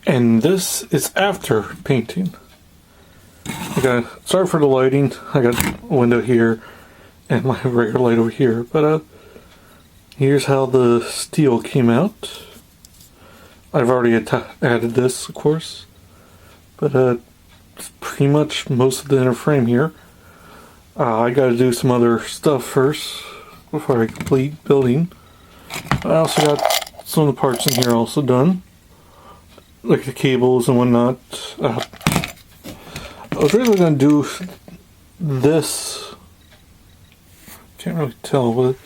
And this is after painting. Sorry for the lighting. I got a window here and my regular light over here. But here's how the steel came out. I've already added this, of course. But it's pretty much most of the inner frame here. I gotta do some other stuff first before I complete building. I also got some of the parts in here also done, like the cables and whatnot. I was really going to do this. Can't really tell, but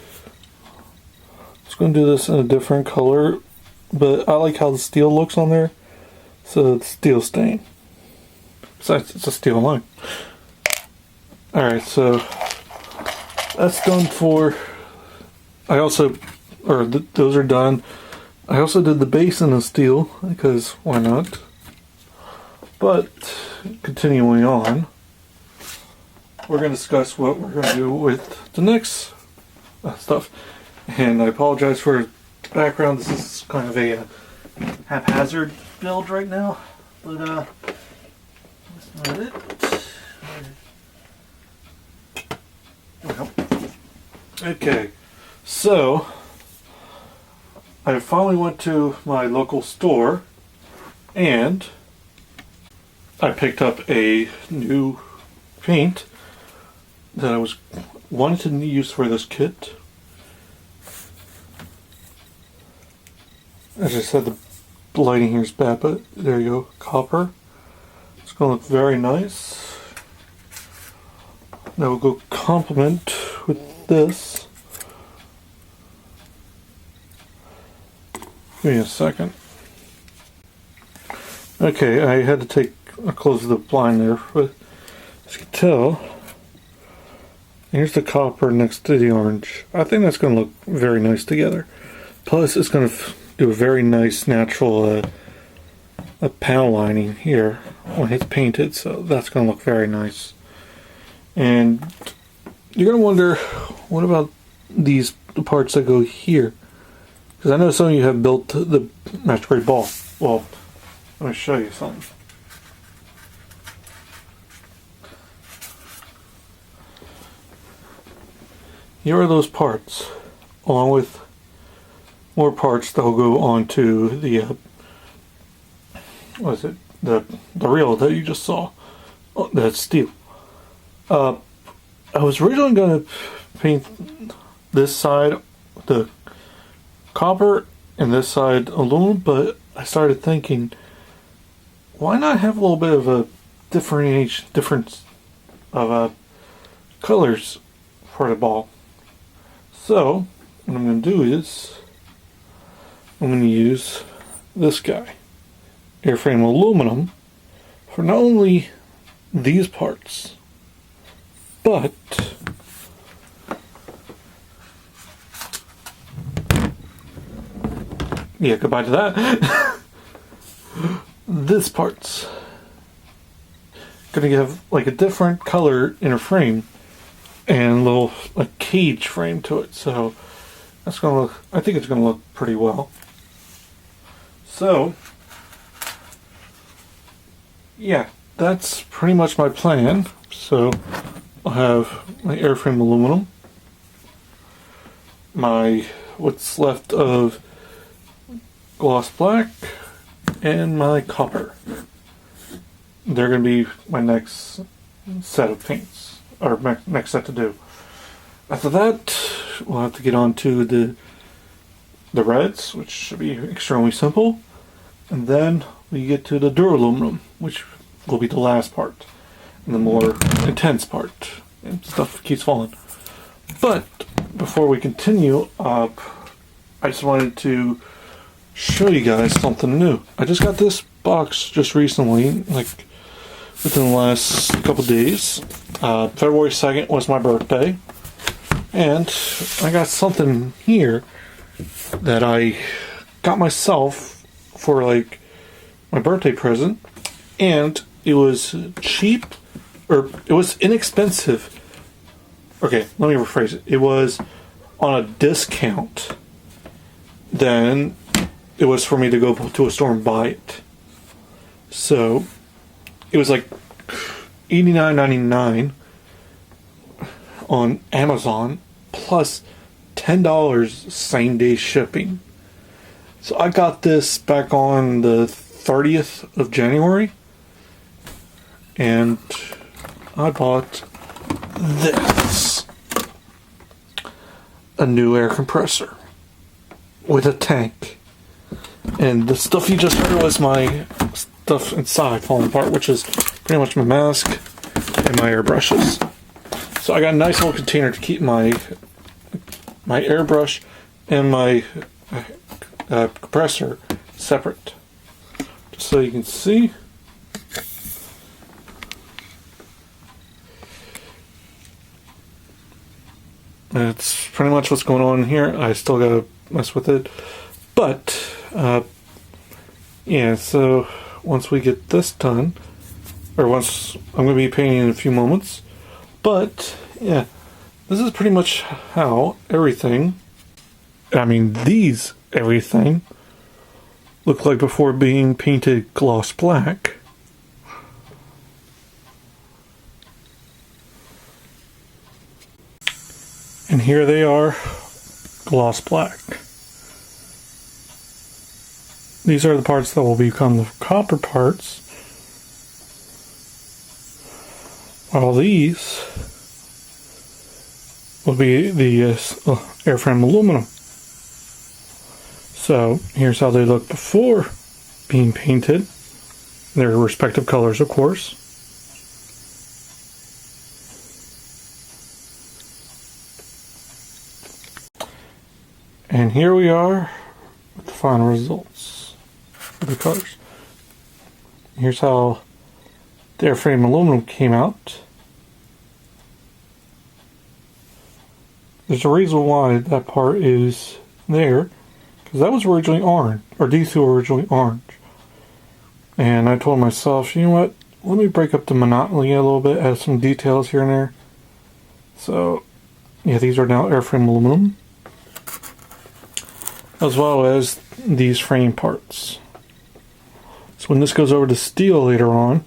I was going to do this in a different color, but I like how the steel looks on there, so it's steel stain. Besides, it's a steel line. Alright, so that's done for. Those are done. I also did the base in the steel, because why not? But, continuing on, we're going to discuss what we're going to do with the next stuff. And I apologize for the background. This is kind of a haphazard build right now. But, that's not it. Well, okay, so I finally went to my local store and I picked up a new paint that I wanted to use for this kit. As I said, the lighting here is bad, but there you go, copper. It's going to look very nice. That will go complement with this. Give me a second. Okay, I had to take a close of the blind there, but as you can tell, here's the copper next to the orange. I think that's going to look very nice together. Plus, it's going to do a very nice natural a panel lining here when it's painted, so that's going to look very nice. And you're going to wonder, what about the parts that go here? Because I know some of you have built the match grade ball. Well, let me show you something. Here are those parts, along with more parts that will go onto the the reel that you just saw. Oh, that's steel. I was originally going to paint this side the copper and this side aluminum, but I started thinking, why not have a little bit of a difference of colors for the ball? So what I'm going to do is I'm going to use this guy, airframe aluminum, for not only these parts, but yeah, goodbye to that. This part's gonna have like a different color inner frame and a little cage frame to it, so that's gonna look, I think it's gonna look pretty well. So yeah, that's pretty much my plan. So I'll have my airframe aluminum, my what's left of gloss black, and my copper. They're going to be my next set of paints, or my next set to do. After that, we'll have to get on to the reds, which should be extremely simple, and then we get to the duraluminum, which will be the last part, and the more intense part, and stuff keeps falling. But before we continue up, I just wanted to show you guys something new. I just got this box just recently, like within the last couple days. February 2nd was my birthday, and I got something here that I got myself for like my birthday present, and it was cheap, or it was inexpensive. Okay, let me rephrase it. It was on a discount. Then it was for me to go to a store and buy it. So it was like $89.99 on Amazon plus $10 same day shipping. So I got this back on the 30th of January, and I bought this. A new air compressor with a tank. And the stuff you just heard was my stuff inside falling apart, which is pretty much my mask and my airbrushes. So I got a nice little container to keep my airbrush and my compressor separate. Just so you can see. That's pretty much what's going on here. I still gotta mess with it. But, yeah, so once we get this done, or once I'm gonna be painting in a few moments. But, yeah, this is pretty much how everything, everything looked like before being painted gloss black. And here they are, gloss black. These are the parts that will become the copper parts, while these will be the airframe aluminum. So here's how they look before being painted, their respective colors, of course. And here we are with the final results of the colors. Here's how the airframe aluminum came out. There's a reason why that part is there, because that was originally orange, or these two were originally orange. And I told myself, you know what, let me break up the monotony a little bit, add some details here and there. So, yeah, these are now airframe aluminum, as well as these frame parts. So when this goes over to steel later on,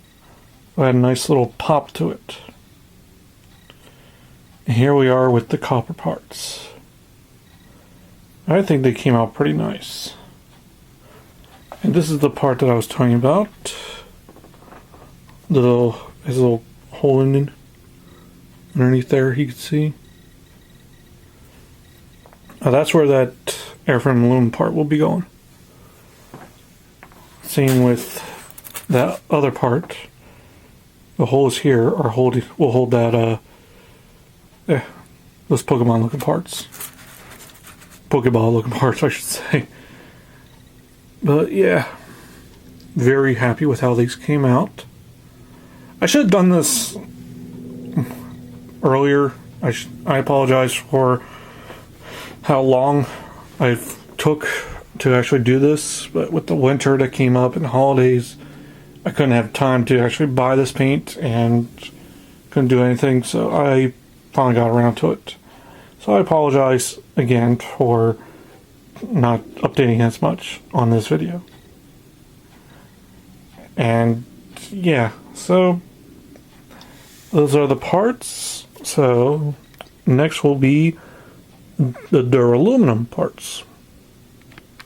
we'll add a nice little pop to it. And here we are with the copper parts. I think they came out pretty nice. And this is the part that I was talking about. There's a little hole in it underneath there, you can see. Now that's where that airframe aluminum part will be going. Same with that other part. The holes here will hold that those Pokemon looking parts. Pokeball looking parts, I should say. But yeah, very happy with how these came out. I should have done this earlier. I apologize for how long I took to actually do this, but with the winter that came up and holidays, I couldn't have time to actually buy this paint and couldn't do anything, so I finally got around to it. So I apologize again for not updating as much on this video. And yeah, so those are the parts. So next will be the duraluminum parts.